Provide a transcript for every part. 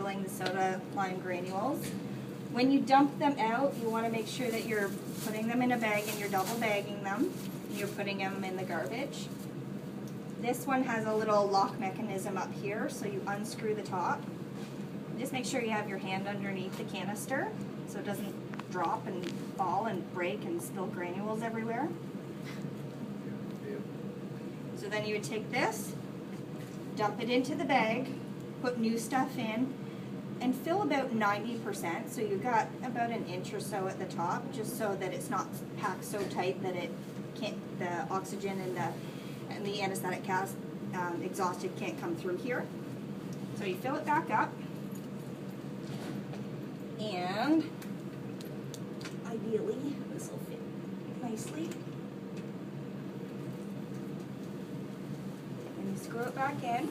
handling the soda lime granules. When you dump them out, you want to make sure that you're putting them in a bag and you're double bagging them. And you're putting them in the garbage. This one has a little lock mechanism up here, so you unscrew the top. Just make sure you have your hand underneath the canister so it doesn't drop and fall and break and spill granules everywhere. So then you would take this, dump it into the bag, put new stuff in, and fill about 90%. So you got about an inch or so at the top, just so that it's not packed so tight that it can't, the oxygen and the anesthetic gas exhausted can't come through here. So you fill it back up, and ideally this will fit nicely. And you screw it back in.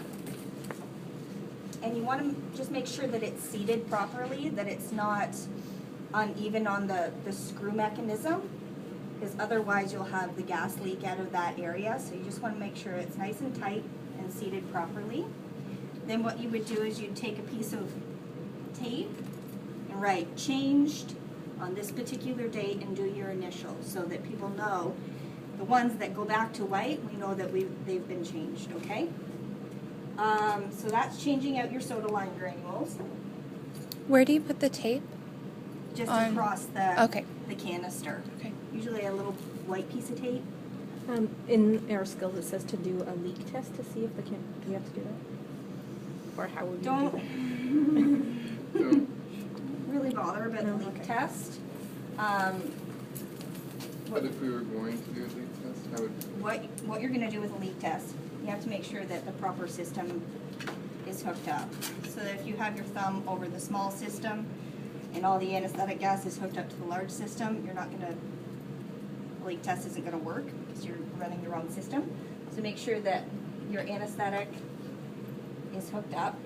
And you want to just make sure that it's seated properly, that it's not uneven on the screw mechanism, because otherwise you'll have the gas leak out of that area. So you just want to make sure it's nice and tight and seated properly. Then what you would do is you'd take a piece of tape and write "changed on this particular date" and do your initials so that people know the ones that go back to white, we know that they've been changed, okay? So that's changing out your soda lime granules. Where do you put the tape? Just across the canister. Okay. Usually a little white piece of tape. In our skills, it says to do a leak test to see if the do we have to do that? Or how would you do that? Don't really bother about the leak test. But if we were going to do a leak test, how would... What you're going to do with a leak test, you have to make sure that the proper system is hooked up. So that if you have your thumb over the small system and all the anesthetic gas is hooked up to the large system, you're not going to, the leak test isn't going to work because you're running the wrong system. So make sure that your anesthetic is hooked up.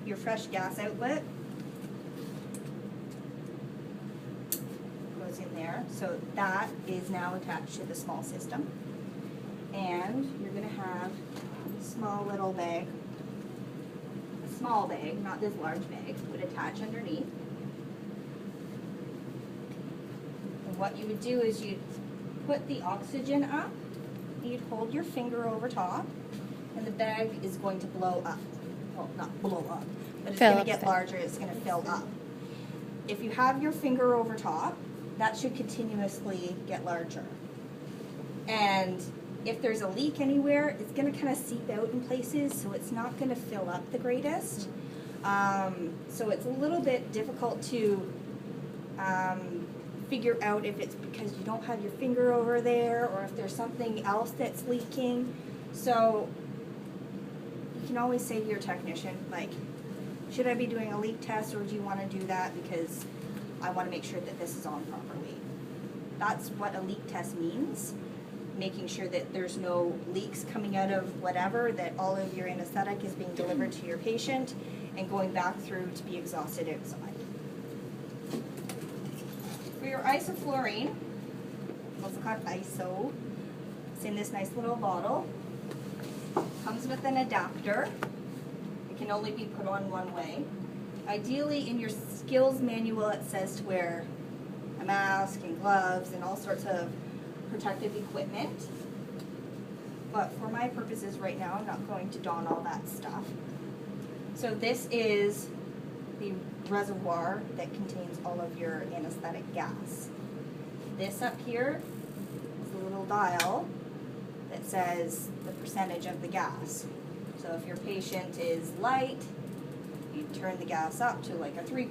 Your fresh gas outlet goes in there. So that is now attached to the small system. And you're going to have a small little bag, a small bag, not this large bag, would attach underneath. And what you would do is you'd put the oxygen up, you'd hold your finger over top, and the bag is going to blow up. Well, not blow up, but it's going to get larger, it's going to fill up. If you have your finger over top, that should continuously get larger. And if there's a leak anywhere, it's going to kind of seep out in places, so it's not going to fill up the greatest. So it's a little bit difficult to figure out if it's because you don't have your finger over there or if there's something else that's leaking. So you can always say to your technician, like, should I be doing a leak test, or do you want to do that because I want to make sure that this is on properly? That's what a leak test means. Making sure that there's no leaks coming out of whatever, that all of your anesthetic is being delivered to your patient and going back through to be exhausted outside. For your isoflurane, also called ISO, it's in this nice little bottle. Comes with an adapter. It can only be put on one way. Ideally, in your skills manual, it says to wear a mask and gloves and all sorts of protective equipment. But for my purposes right now, I'm not going to don all that stuff. So this is the reservoir that contains all of your anesthetic gas. This up here is a little dial that says the percentage of the gas. So if your patient is light, you turn the gas up to like a 3%.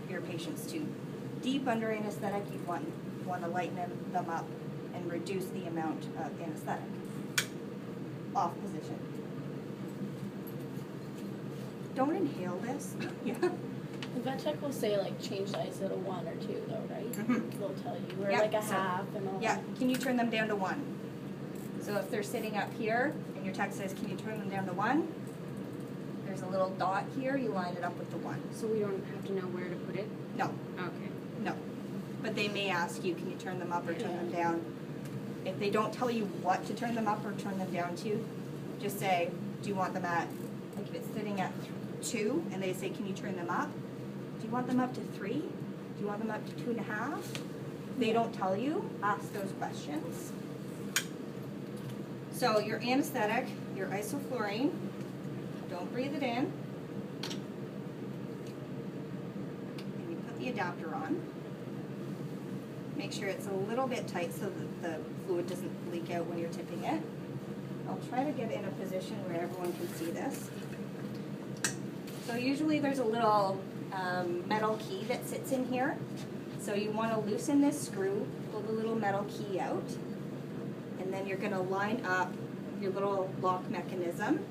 If your patient's too deep under anesthetic, you want to lighten them up and reduce the amount of anesthetic. Off position. Don't inhale this. Yeah. The vet check will say like change the ISO to 1 or 2 though, right? Mm-hmm. They'll tell you, or Yep. like a half and all Yeah, that. can you turn them down to 1? So if they're sitting up here and your tech says, can you turn them down to 1? There's a little dot here, you line it up with the 1. So we don't have to know where to put it? No, Okay. no. But they may ask you, can you turn them up or turn them down? If they don't tell you what to turn them up or turn them down to, just say, do you want them at Like if it's sitting at 2 and they say, can you turn them up? Do you want them up to 3? Do you want them up to 2.5? They don't tell you, ask those questions. So your anesthetic, your isoflurane, don't breathe it in. And you put the adapter on. Make sure it's a little bit tight so that the fluid doesn't leak out when you're tipping it. I'll try to get in a position where everyone can see this. So usually there's a little metal key that sits in here. So you want to loosen this screw, pull the little metal key out, and then you're going to line up your little lock mechanism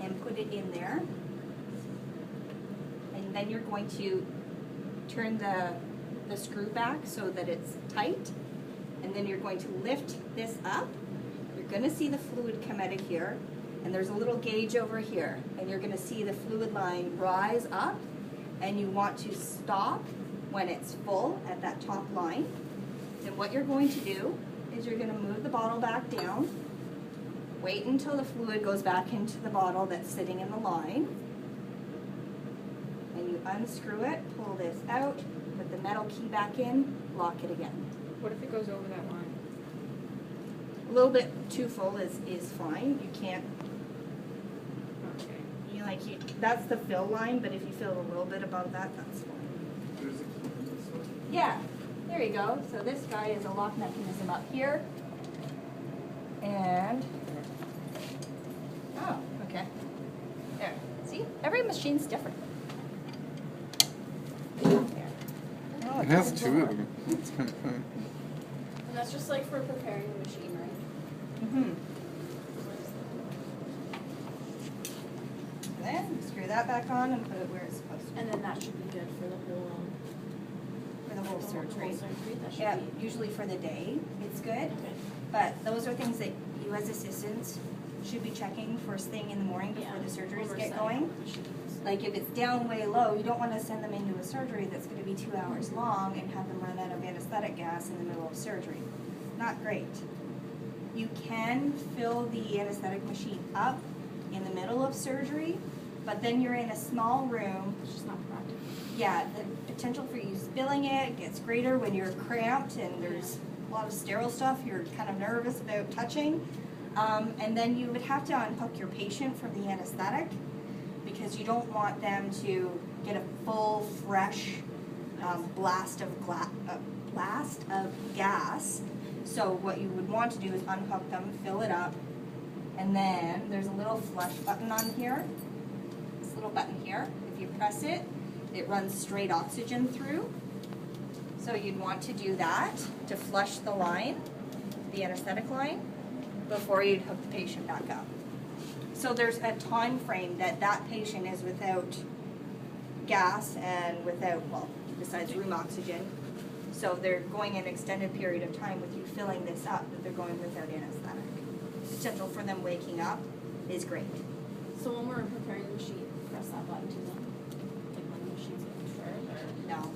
and put it in there. And then you're going to turn the screw back so that it's tight, and then you're going to lift this up. You're going to see the fluid come out of here, and there's a little gauge over here, and you're going to see the fluid line rise up, and you want to stop when it's full at that top line. Then what you're going to do is you're going to move the bottle back down, wait until the fluid goes back into the bottle that's sitting in the line, and you unscrew it, pull this out, put the metal key back in, lock it again. What if it goes over that line? A little bit too full is fine. You can't, Okay. that's the fill line, but if you fill a little bit above that, that's fine. There's a key in this one. Yeah, there you go. So this guy is a lock mechanism up here. And, oh, okay. There, see? Every machine's different. There. Oh, It has doesn't two work. of them. It's kind of fun. And that's just like for preparing the machine, right? Mm-hmm. And then screw that back on and put it where it's supposed to be And then that should be good for the whole for the whole surgery. That should Yeah, be usually for the day, it's good. okay. But those are things that you as assistants should be checking first thing in the morning before the surgeries Oversight get going. of the machines. Like if it's down way low, you don't want to send them into a surgery that's going to be 2 hours long and have them run out of anesthetic gas in the middle of surgery. Not great. You can fill the anesthetic machine up in the middle of surgery, but then you're in a small room. It's just not practical. Yeah, the potential for you spilling it gets greater when you're cramped and there's a lot of sterile stuff you're kind of nervous about touching. And then you would have to unhook your patient from the anesthetic because you don't want them to get a full, fresh blast of gas. So what you would want to do is unhook them, fill it up, and then there's a little flush button on here. This little button here. If you press it, it runs straight oxygen through. So you'd want to do that to flush the line, the anesthetic line, before you'd hook the patient back up. So there's a time frame that that patient is without gas and without, well, besides room oxygen. So they're going an extended period of time with you filling this up, that they're going without anesthetic. The potential for them waking up is great. So when we're preparing the machine, press that button too then? Like when the machine's getting started or? No.